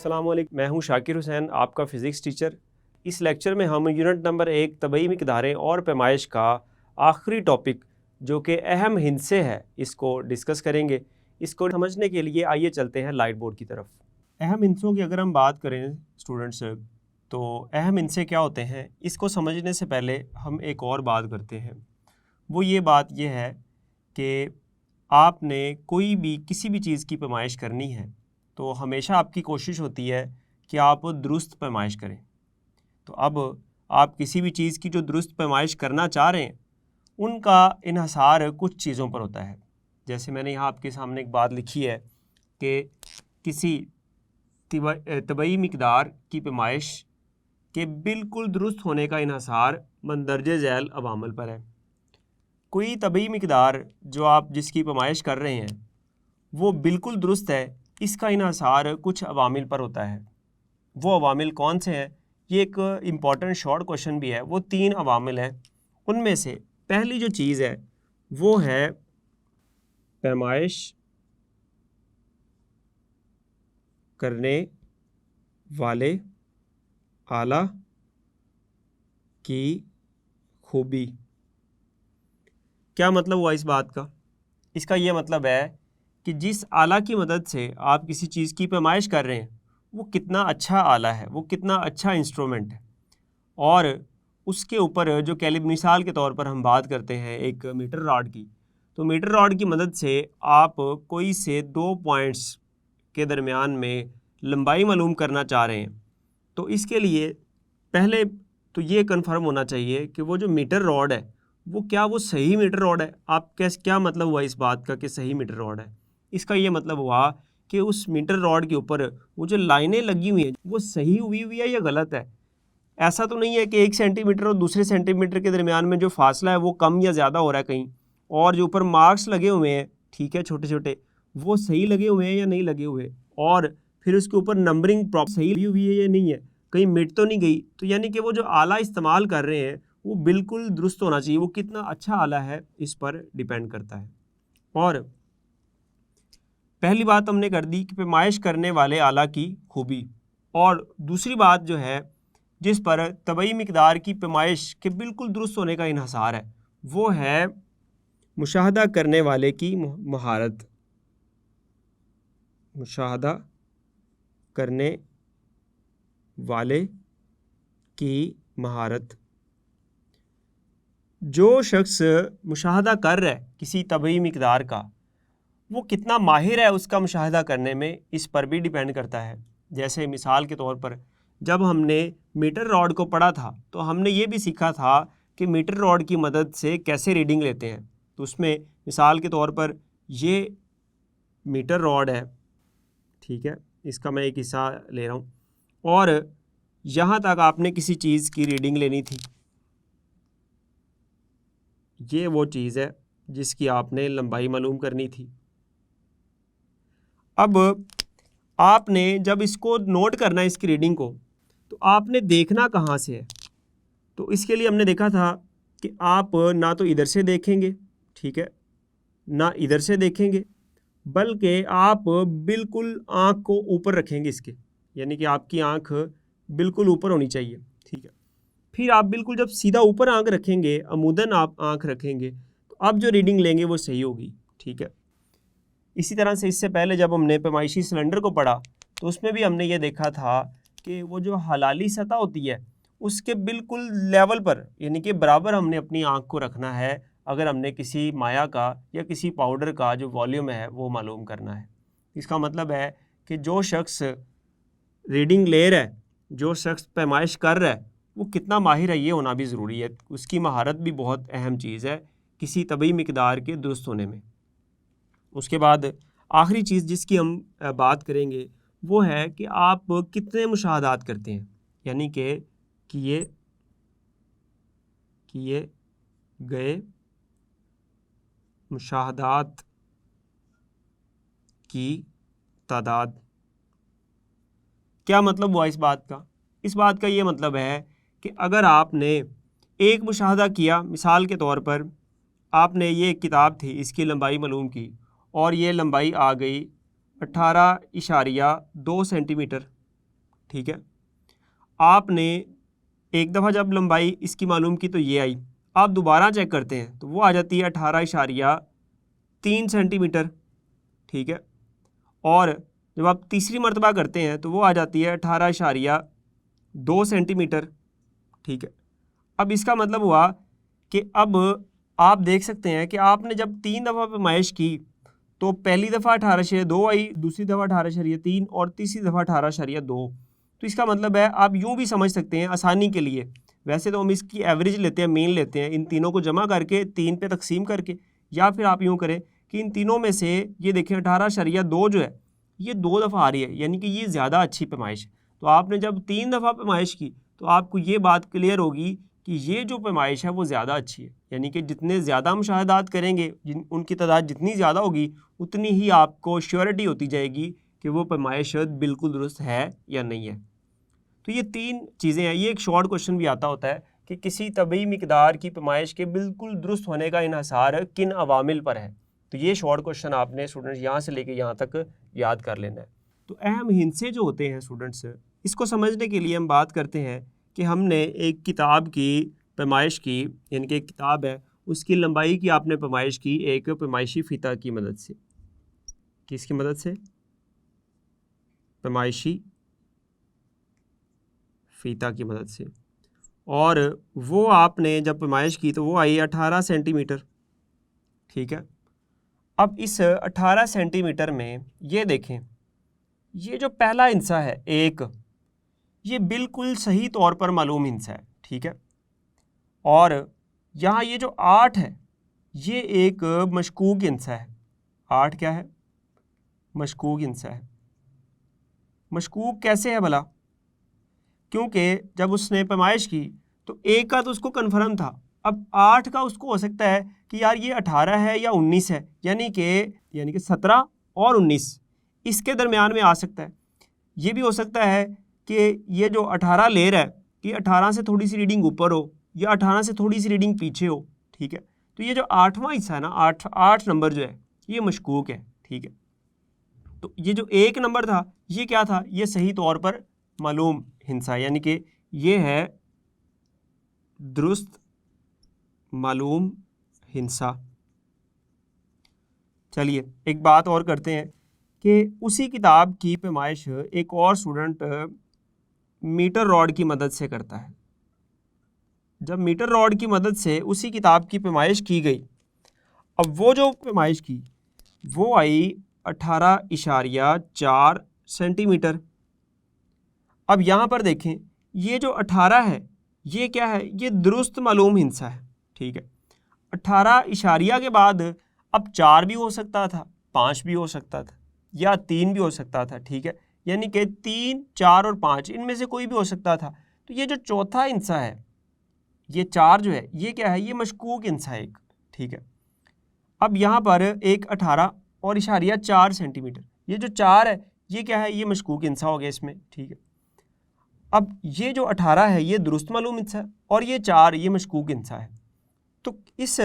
अस्सलाम वालेकुम, मैं हूं शाकिर हुसैन, आपका फ़िज़िक्स टीचर। इस लेक्चर में हम यूनिट नंबर 1 तबई मिक़दारें और पैमाइश का आखिरी टॉपिक जो कि अहम हिस्से है इसको डिस्कस करेंगे। इसको समझने के लिए आइए चलते हैं लाइट बोर्ड की तरफ। अहम हिस्सों की अगर हम बात करें स्टूडेंट्स, तो अहम हिस्से क्या होते हैं इसको समझने से पहले हम एक और बात करते हैं। वो ये बात ये है कि आपने कोई भी किसी भी चीज़ की पैमाइश करनी है तो हमेशा आपकी कोशिश होती है कि आप दुरुस्त पैमाइश करें। तो अब आप किसी भी चीज़ की जो दुरुस्त पैमाइश करना चाह रहे हैं उनका इन्हसार कुछ चीज़ों पर होता है। जैसे मैंने यहाँ आपके सामने एक बात लिखी है कि किसी तबई मिक़दार की पैमाइश के बिल्कुल दुरुस्त होने का इन्हसार मंदरजे झैल अवामल पर है। कोई तबई मिक़दार जो आप जिसकी पैमाइश कर रहे हैं वो बिल्कुल दुरुस्त है, इसका इन्हसार कुछ अवामिल पर होता है। वो अवामिल कौन से हैं? ये एक इम्पॉर्टेंट शॉर्ट क्वेश्चन भी है। वो 3 अवामिल हैं। उनमें से पहली जो चीज़ है वो है पैमाइश करने वाले आला की खूबी। क्या मतलब हुआ इस बात का? इसका ये मतलब है कि जिस आला की मदद से आप किसी चीज़ की पैमाइश कर रहे हैं वो कितना अच्छा आला है, वो कितना अच्छा इंस्ट्रूमेंट है। और उसके ऊपर जो मिसाल के तौर पर हम बात करते हैं एक मीटर रॉड की, तो मीटर रॉड की मदद से आप कोई से 2 पॉइंट्स के दरमियान में लंबाई मालूम करना चाह रहे हैं। तो इसके लिए पहले तो ये कंफर्म होना चाहिए कि वो जो मीटर रॉड है वो सही मीटर रॉड है। आप क्या मतलब हुआ इस बात का कि सही मीटर रॉड है? इसका ये मतलब हुआ कि उस मीटर रॉड के ऊपर वो जो लाइनें लगी हुई हैं वो सही हुई है या गलत है। ऐसा तो नहीं है कि 1 सेंटीमीटर और दूसरे सेंटीमीटर के दरमियान में जो फासला है वो कम या ज़्यादा हो रहा है कहीं, और जो ऊपर मार्क्स लगे हुए हैं, ठीक है, छोटे छोटे, वो सही लगे हुए हैं या नहीं लगे हुए, और फिर उसके ऊपर नंबरिंग प्रॉपर सही हुई है या नहीं है, कहीं मिट तो नहीं गई। तो यानी कि वो जो आला इस्तेमाल कर रहे हैं वो बिल्कुल दुरुस्त होना चाहिए। वो कितना अच्छा आला है इस पर डिपेंड करता है। और पहली बात हमने कर दी कि पैमाइश करने वाले आला की खूबी। और दूसरी बात जो है जिस पर तबई मिक़दार की पैमाइश के बिल्कुल दुरुस्त होने का इन्हसार है वो है मुशाहदा करने वाले की महारत। मुशाहदा करने वाले की महारत। जो शख्स मुशाहदा कर रहा है किसी तबई मिक़दार का वो कितना माहिर है उसका मुशाहदा करने में, इस पर भी डिपेंड करता है। जैसे मिसाल के तौर पर जब हमने मीटर रॉड को पढ़ा था तो हमने ये भी सीखा था कि मीटर रॉड की मदद से कैसे रीडिंग लेते हैं। तो उसमें मिसाल के तौर पर ये मीटर रॉड है, ठीक है, इसका मैं एक हिस्सा ले रहा हूँ, और यहाँ तक आपने किसी चीज़ की रीडिंग लेनी थी। ये वो चीज़ है जिसकी आपने लंबाई मालूम करनी थी। अब आपने जब इसको नोट करना है इसकी रीडिंग को, तो आपने देखना कहाँ से है? तो इसके लिए हमने देखा था कि आप ना तो इधर से देखेंगे, ठीक है, ना इधर से देखेंगे, बल्कि आप बिल्कुल आँख को ऊपर रखेंगे इसके, यानी कि आपकी आँख बिल्कुल ऊपर होनी चाहिए, ठीक है। फिर आप बिल्कुल जब सीधा ऊपर आँख रखेंगे, अमूदन आप आँख रखेंगे, तो अब जो रीडिंग लेंगे वो सही होगी, ठीक है। इसी तरह से इससे पहले जब हमने पैमाइशी सिलेंडर को पढ़ा तो उसमें भी हमने ये देखा था कि वो जो हलाली सतह होती है उसके बिल्कुल लेवल पर, यानी कि बराबर हमने अपनी आँख को रखना है अगर हमने किसी माया का या किसी पाउडर का जो वॉल्यूम है वो मालूम करना है। इसका मतलब है कि जो शख्स रीडिंग ले रहा है, जो शख्स पैमाइश कर रहा है, वो कितना माहिर है ये होना भी ज़रूरी है। उसकी महारत भी बहुत अहम चीज़ है किसी तबई मिक़दार के दुरुस्त होने में। उसके बाद आखिरी चीज़ जिसकी हम बात करेंगे वो है कि आप कितने मुशाहदात करते हैं, यानी कि किए गए मुशाहदात की तादाद। क्या मतलब हुआ इस बात का? इस बात का ये मतलब है कि अगर आपने एक मुशाहदा किया, मिसाल के तौर पर आपने ये एक किताब थी, इसकी लंबाई मालूम की और ये लंबाई आ गई 18.2 सेंटीमीटर, ठीक है। आपने एक दफ़ा जब लंबाई इसकी मालूम की तो ये आई, आप दोबारा चेक करते हैं तो वो आ जाती है 18.3 सेंटीमीटर, ठीक है। और जब आप तीसरी मरतबा करते हैं तो वो आ जाती है 18.2 सेंटीमीटर, ठीक है। अब इसका मतलब हुआ कि अब आप देख सकते हैं कि आपने जब 3 दफ़ा पैमाइश की तो पहली दफ़ा 18.2 आई, दूसरी दफ़ा 18.3 और तीसरी दफ़ा 18.2। तो इसका मतलब है आप यूँ भी समझ सकते हैं आसानी के लिए, वैसे तो हम इसकी एवरेज लेते हैं, मीन लेते हैं, इन तीनों को जमा करके 3 पे तकसीम करके, या फिर आप यूँ करें कि इन तीनों में से ये देखें 18.2 जो है ये 2 दफ़ा आ रही है, यानी कि ये ज़्यादा अच्छी पैमाइश है। तो आपने जब 3 दफ़ा पैमाइश की तो आपको ये बात क्लियर होगी कि ये जो पैमाइश है वो ज़्यादा अच्छी है, यानी कि जितने ज़्यादा मुशाहदात करेंगे, उनकी तादाद जितनी ज़्यादा होगी उतनी ही आपको श्योरिटी होती जाएगी कि वो पैमाइश बिल्कुल दुरुस्त है या नहीं है। तो ये 3 चीज़ें हैं। ये एक शॉर्ट क्वेश्चन भी आता होता है कि किसी तबी मिकदार की पैमाइश के बिल्कुल दुरुस्त होने का इन्हसार किन अवामिल पर है। तो ये शॉर्ट क्वेश्चन आपने स्टूडेंट्स यहाँ से लेके यहाँ तक याद कर लेना है। तो अहम हिंसे जो होते हैं स्टूडेंट्स, इसको समझने के लिए हम बात करते हैं कि हमने एक किताब की पैमाइश की, यानी कि एक किताब है उसकी लंबाई की आपने पैमाइश की एक पैमाइशी फ़ीता की मदद से। किसकी मदद से? पैमाइशी फ़ीता की मदद से। और वो आपने जब पैमाइश की तो वो आई 18 सेंटीमीटर, ठीक है। अब इस 18 सेंटीमीटर में ये देखें, ये जो पहला हिस्सा है एक, ये बिल्कुल सही तौर पर मालूम हिस्सा है, ठीक है। और यहाँ ये जो 8 है ये एक मशकूक हिस्सा है। 8 क्या है? मशकूक हिस्सा है। मशकूक कैसे है भला? क्योंकि जब उसने पैमाइश की तो एक का तो उसको कन्फर्म था, अब 8 का उसको हो सकता है कि यार ये 18 है या 19 है, यानी कि 17 और 19 इसके दरमियान में आ सकता है। ये भी हो सकता है कि ये जो 18 ले रहा है कि 18 से थोड़ी सी रीडिंग ऊपर हो या 18 से थोड़ी सी रीडिंग पीछे हो, ठीक है। तो ये जो 8वां हिस्सा है ना, 8 नंबर जो है ये मशकूक है, ठीक है। तो ये जो 1 नंबर था ये क्या था? ये सही तौर पर मालूम हिस्सा, यानी कि ये है दुरुस्त मालूम हिस्सा। चलिए एक बात और करते हैं कि उसी किताब की पैमाइश एक और स्टूडेंट मीटर रॉड की मदद से करता है। जब मीटर रॉड की मदद से उसी किताब की पैमाइश की गई, अब वो जो पैमाइश की वो आई 18.4 सेंटीमीटर। अब यहाँ पर देखें ये जो 18 है ये क्या है? ये दुरुस्त मालूम हिस्सा है, ठीक है। 18 इशारिया के बाद अब 4 भी हो सकता था, 5 भी हो सकता था या 3 भी हो सकता था, ठीक है। यानी कि 3, 4 और 5 इनमें से कोई भी हो सकता था। तो ये जो चौथा हिस्सा है ये 4 जो है ये क्या है? ये मशकूक हिस्सा है एक, ठीक है। अब यहाँ पर एक 18 और इशारिया 4 सेंटीमीटर, ये जो 4 है ये क्या है? ये मशकूक हिस्सा हो गया इसमें, ठीक है। अब ये जो 18 है ये दुरुस्त मालूम हिस्सा है और ये 4 ये मशकूक हिस्सा है। तो इस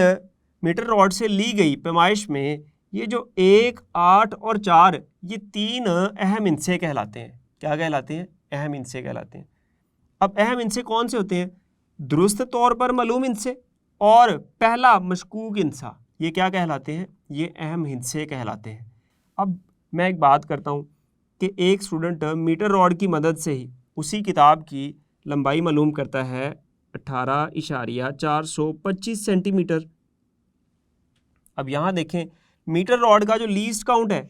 मीटर रॉड से ली गई पैमाइश में ये जो 1, 8 और 4 ये 3 अहम हिस्से कहलाते हैं। क्या कहलाते हैं? अहम हिस्से कहलाते हैं। अब अहम हिस्से कौन से होते हैं? दुरुस्त तौर पर मालूम हिस्से और पहला मशकूक हिस्सा, ये क्या कहलाते हैं? ये अहम हिस्से कहलाते हैं। अब मैं एक बात करता हूँ कि एक स्टूडेंट मीटर रॉड की मदद से ही उसी किताब की लंबाई मालूम करता है 18.425 सेंटीमीटर। अब यहाँ देखें मीटर रॉड का जो लीस्ट काउंट है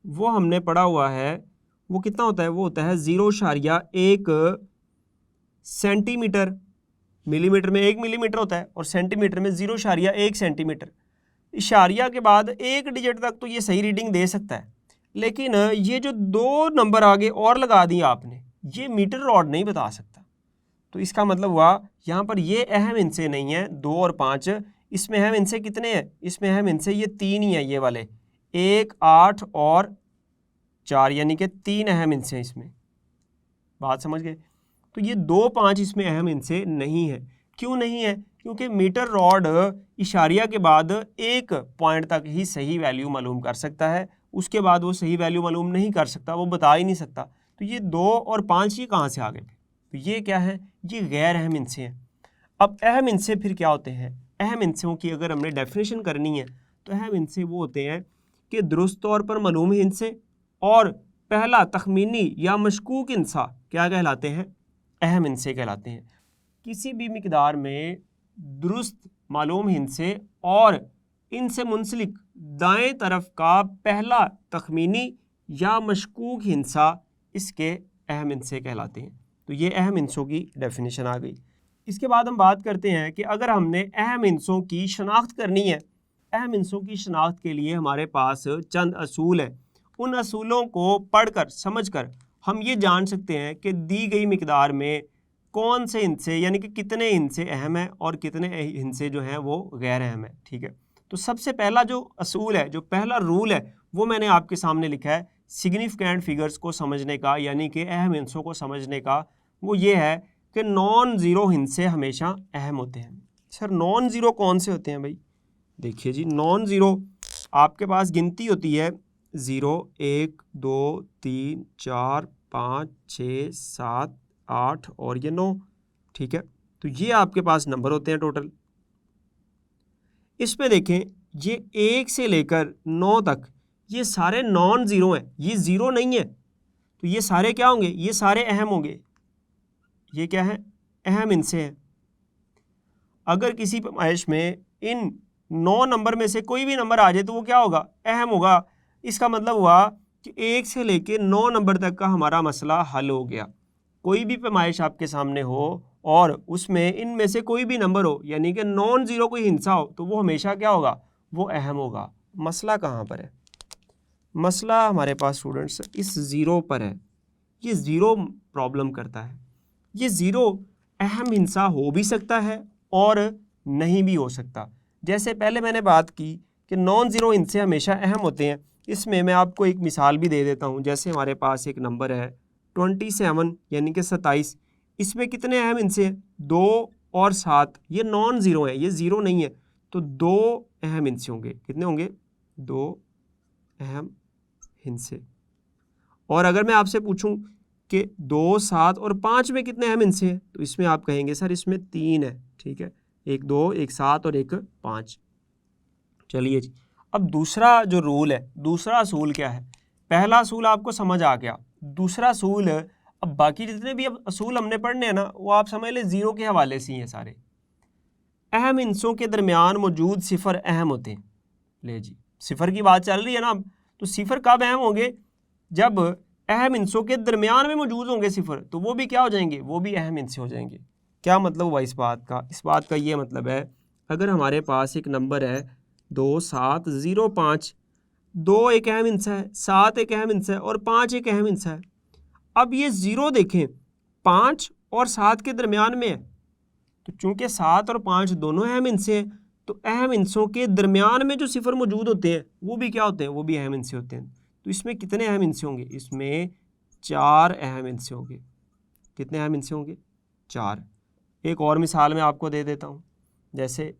वो हमने पढ़ा हुआ है, वो कितना होता है? वो होता है 0.1 सेंटीमीटर। मिलीमीटर में 1 मिलीमीटर होता है और सेंटीमीटर में 0.1 सेंटीमीटर। इशारिया के बाद 1 डिजिट तक तो ये सही रीडिंग दे सकता है, लेकिन ये जो 2 नंबर आगे और लगा दिए आपने ये मीटर रॉड नहीं बता सकता। तो इसका मतलब हुआ यहाँ पर ये अहम हिस्से नहीं है 2 और 5, इसमें अहम हिस्से कितने हैं? इसमें अहम हिस्से ये 3 ही हैं, ये वाले 1, 8 और 4, यानी कि 3 अहम हिस्से हैं इसमें। बात समझ गए? तो ये 2, 5 इसमें अहम हिस्से नहीं है। क्यों नहीं है? क्योंकि मीटर रॉड इशारिया के बाद 1 पॉइंट तक ही सही वैल्यू मालूम कर सकता है, उसके बाद वो सही वैल्यू मालूम नहीं कर सकता, वो बता ही नहीं सकता। तो तो ये 2 और 5 ये कहाँ से आ गए? तो ये क्या है? ये गैर अहम हिस्से हैं। अब अहम हिस्से फिर क्या होते हैं? अहम हिस्सों की अगर हमने डेफिनेशन करनी है तो अहम हिस्से वो होते हैं कि दुरुस्त तौर पर मालूम हिस्से और पहला तखमीनी या मशकूक हिस्सा क्या कहलाते हैं? अहम हिस्से कहलाते हैं। किसी भी मिकदार में दुरुस्त मालूम हिस्से और इनसे मुंसलिक दाएं तरफ का पहला तखमीनी या मशकूक हिस्सा इसके अहम हिस्से कहलाते हैं। तो ये अहम हिस्सों की डेफिनेशन आ गई। इसके बाद हम बात करते हैं कि अगर हमने अहम हिस्सों की शनाख्त करनी है, अहम हिस्सों की शनाख्त के लिए हमारे पास चंद असूल हैं। उन असूलों को पढ़कर समझकर हम ये जान सकते हैं कि दी गई मिकदार में कौन से हिस्से यानी कि कितने हिस्से अहम हैं और कितने हिस्से जो हैं वो गैर अहम हैं। ठीक है, तो सबसे पहला जो असूल है, जो पहला रूल है, वो मैंने आपके सामने लिखा है सिग्निफिकेंट फिगर्स को समझने का, यानी कि अहम हिस्सों को समझने का। वो ये है कि नॉन ज़ीरो हिस्से हमेशा अहम होते हैं। सर नॉन ज़ीरो कौन से होते हैं भाई? देखिए जी, नॉन ज़ीरो आपके पास गिनती होती है 0, 1, 2, 3, 4, 5, 6, 7, 8 और ये 9। ठीक है, तो ये आपके पास नंबर होते हैं टोटल। इसमें देखें ये 1 से लेकर 9 तक ये सारे नॉन ज़ीरो हैं, ये ज़ीरो नहीं है। तो ये सारे क्या होंगे? ये सारे अहम होंगे। ये क्या है? अहम हिस्से हैं। अगर किसी पैमाइश में इन 9 नंबर में से कोई भी नंबर आ जाए तो वो क्या होगा? अहम होगा। इसका मतलब हुआ कि 1 से लेकर 9 नंबर तक का हमारा मसला हल हो गया। कोई भी पैमाइश आपके सामने हो और उसमें इनमें से कोई भी नंबर हो, यानी कि नॉन ज़ीरो कोई हिस्सा हो, तो वो हमेशा क्या होगा? वो अहम होगा। मसला कहाँ पर है? मसला हमारे पास स्टूडेंट्स इस ज़ीरो पर है। ये ज़ीरो प्रॉब्लम करता है। ये ज़ीरो अहम हिस्सा हो भी सकता है और नहीं भी हो सकता। जैसे पहले मैंने बात की कि नॉन ज़ीरो हिस्से हमेशा अहम होते हैं। इसमें मैं आपको एक मिसाल भी दे देता हूँ। जैसे हमारे पास एक नंबर है 27 यानी कि 27। इसमें कितने अहम हिस्से हैं? 2 और 7। ये नॉन ज़ीरो है, ये ज़ीरो नहीं है। तो 2 अहम हिस्से होंगे। कितने होंगे? 2 अहम हिस्से। और अगर मैं आपसे पूछूं कि 2, 7 और 5 में कितने अहम हिस्से हैं, तो इसमें आप कहेंगे सर इसमें 3 है। ठीक है, 1 2, 1 7 और 1 5। चलिए जी, अब दूसरा जो रूल है, दूसरा असूल क्या है? पहला असूल आपको समझ आ गया। दूसरा असूल, अब बाकी जितने भी अब असूल हमने पढ़ने हैं ना, वो आप समझ लें ज़ीरो के हवाले से ही हैं सारे। अहम हिस्सों के दरमियान मौजूद सिफर अहम होते हैं। ले जी, सिफर की बात चल रही है ना अब, तो सिफर कब अहम होंगे? जब अहम हिस्सों के दरमियान में मौजूद होंगे सिफर, तो वो भी क्या हो जाएंगे? वो भी अहम हिस्से हो जाएंगे। क्या मतलब हुआ इस बात का? इस बात का ये मतलब है, अगर हमारे पास एक नंबर है 2 7 0 5, 2 एक अहम हिस्सा है, 7 एक अहम हिस्सा है और 5 एक अहम हिस्सा है। अब ये ज़ीरो देखें 5 और 7 के दरमियान में है, तो चूंकि 7 और 5 दोनों अहम हिस्से हैं, तो अहम हिस्सों के दरमियान में जो सिफर मौजूद होते हैं वो भी क्या होते हैं? वो भी अहम हिस्से होते हैं। तो इसमें कितने अहम हिस्से होंगे? इसमें 4 अहम हिस्से होंगे। कितने अहम हिस्से होंगे? 4। एक और मिसाल मैं आपको दे देता हूँ। जैसे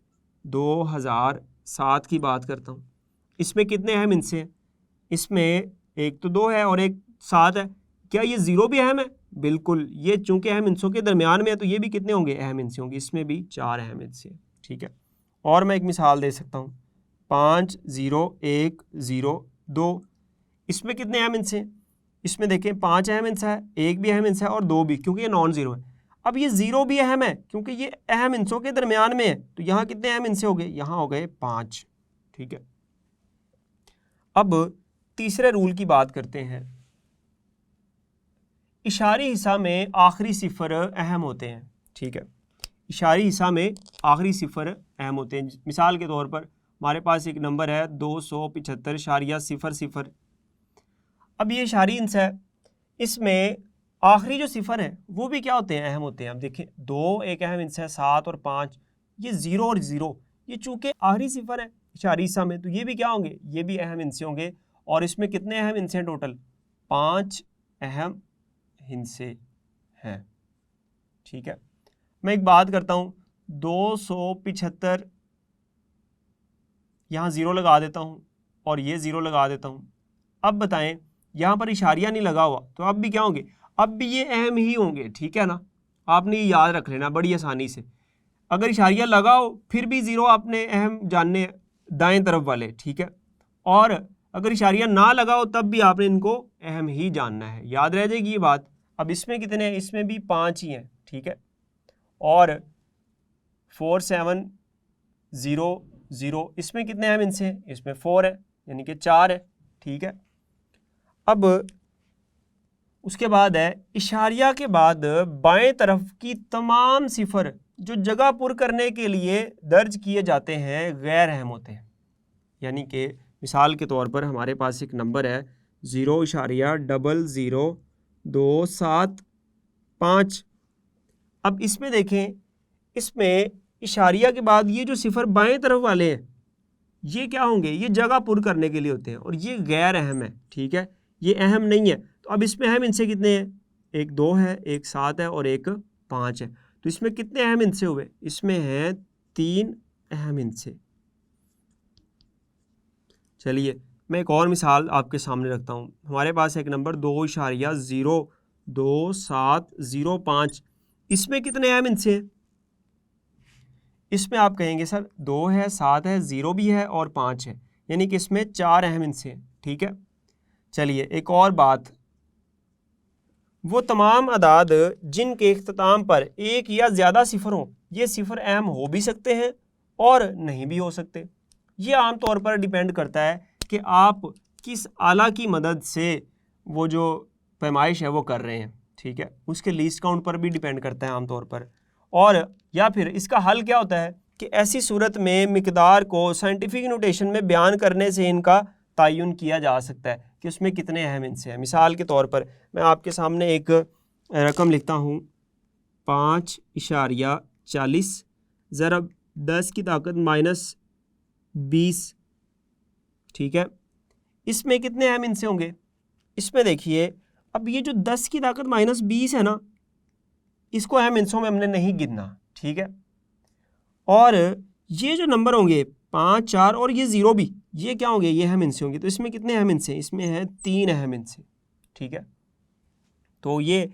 2007 की बात करता हूँ। इसमें कितने अहम हिस्से हैं? इसमें एक तो 2 है और एक 7 है। क्या ये ज़ीरो भी अहम है? बिल्कुल। ये चूंकि अहम हिस्सों के दरमियान में है, तो ये भी कितने होंगे? अहम हिस्से होंगे। इसमें भी 4 अहम हिस्से हैं। ठीक है, और मैं एक मिसाल दे सकता हूँ 5 0 1 0 2। इसमें कितने अहम हिस्से हैं? इसमें देखें 5 अहम हिस्सा है, 1 भी अहम हिस्सा है और 2 भी, क्योंकि ये नॉन ज़ीरो है। अब ये ज़ीरो भी अहम है क्योंकि ये अहम हिस्सों के दरमियान में है, तो यहाँ कितने अहम हिस्से हो गए? यहाँ हो गए 5। ठीक है, अब तीसरे रूल की बात करते हैं। इशारी हिस्सा में आखिरी सिफर अहम होते हैं। ठीक है, इशारी हिस्सा में आखिरी सिफर अहम होते हैं। मिसाल के तौर पर हमारे पास एक नंबर है 275.00। अब ये इशारी हिस्सा है, इसमें आखिरी जो सिफर है वो भी क्या होते हैं? अहम होते हैं। अब देखें 2 एक अहम हिस्सा है, 7 और 5, ये 0 और 0, ये चूंकि आखिरी सिफर है इशारी हिस्सा में, तो ये भी क्या होंगे? ये भी अहम हिस्से होंगे। और इसमें कितने अहम हिस्से हैं टोटल? 5 अहम हिस्से हैं। ठीक है, मैं एक बात करता हूँ 275, यहाँ 0 लगा देता हूँ और ये 0 लगा देता हूँ। अब बताएं यहाँ पर इशारिया नहीं लगा हुआ तो अब भी क्या होंगे, अब भी ये अहम ही होंगे, ठीक है ना। आपने ये याद रख लेना बड़ी आसानी से। अगर इशारिया लगा हो फिर भी ज़ीरो आपने अहम जानने दाएं तरफ वाले, ठीक है। और अगर इशारिया ना लगा हो तब भी आपने इनको अहम ही जानना है, याद रह जाएगी ये बात। अब इसमें कितने हैं, इसमें भी 5 ही हैं, ठीक है। और 4 7 0 0 इसमें कितने अहम इनसे, इसमें 4 है यानी कि 4 है, ठीक है। अब उसके बाद है इशारिया के बाद बाएं तरफ की तमाम सिफर जो जगह पुर करने के लिए दर्ज किए जाते हैं गैर अहम होते हैं। यानी कि मिसाल के तौर पर हमारे पास एक नंबर है 0.000275। अब इसमें देखें, इसमें इशारिया के बाद ये जो सिफर बाएं तरफ वाले हैं ये क्या होंगे, ये जगह पुर करने के लिए होते हैं और ये गैर अहम है, ठीक है, ये अहम नहीं है। तो अब इसमें अहम इनसे कितने हैं, एक 2 है, एक 7 है और एक 5 है। तो इसमें कितने अहम इनसे हुए, इसमें हैं 3 अहम इनसे। चलिए मैं एक और मिसाल आपके सामने रखता हूँ। हमारे पास एक नंबर 2.02705, इसमें कितने अहम इनसे हैं, इसमें आप कहेंगे सर 2 है, 7 है, 0 भी है और 5 है, यानी कि इसमें 4 अहम इनसे हैं, ठीक है। चलिए एक और बात, वो तमाम अदाद जिनके इख्तिताम पर एक या ज़्यादा सिफर हों, ये सिफर अहम हो भी सकते हैं और नहीं भी हो सकते। ये आम तौर पर डिपेंड करता है कि आप किस आला की मदद से वो जो पैमाइश है वो कर रहे हैं, ठीक है। उसके लीस्ट काउंट पर भी डिपेंड करता है आम तौर पर। और या फिर इसका हल क्या होता है कि ऐसी सूरत में मिकदार को साइंटिफिक नोटेशन में बयान करने से इनका तयन किया जा सकता है कि उसमें कितने अहम इनसे हैं। मिसाल के तौर पर मैं आपके सामने एक रकम लिखता हूँ 5.40 ज़रब 10 की ताकत -20, ठीक है। इसमें कितने अहम इनसे होंगे, इसमें देखिए अब ये जो 10 की ताकत -20 है ना, इसको अहम इनसों में हमने नहीं गिनना, ठीक है। और ये जो नंबर होंगे 5 4 और ये 0 भी, ये क्या होंगे, ये अहम इनसे होंगे। तो इसमें कितने अहम इनसे, इसमें है 3 अहम इनसे, ठीक है। तो ये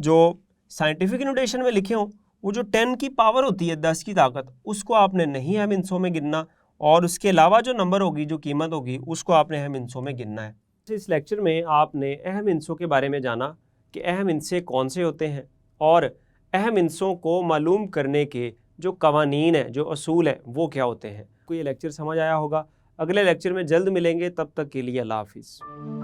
जो साइंटिफिक नोटेशन में लिखे हों वो जो 10 की पावर होती है 10 की ताकत, उसको आपने नहीं अहम इनसों में गिनना, और उसके अलावा जो नंबर होगी, जो कीमत होगी, उसको आपने अहम इनसों में गिनना है। इस लेक्चर में आपने अहम इनसों के बारे में जाना कि अहम इनसे कौन से होते हैं और अहम इनसों को मालूम करने के जो कवानीन है, जो असूल है, वो क्या होते हैं। आपको ये लेक्चर समझ आया होगा। अगले लेक्चर में जल्द मिलेंगे, तब तक के लिए अल्लाह हाफिज़।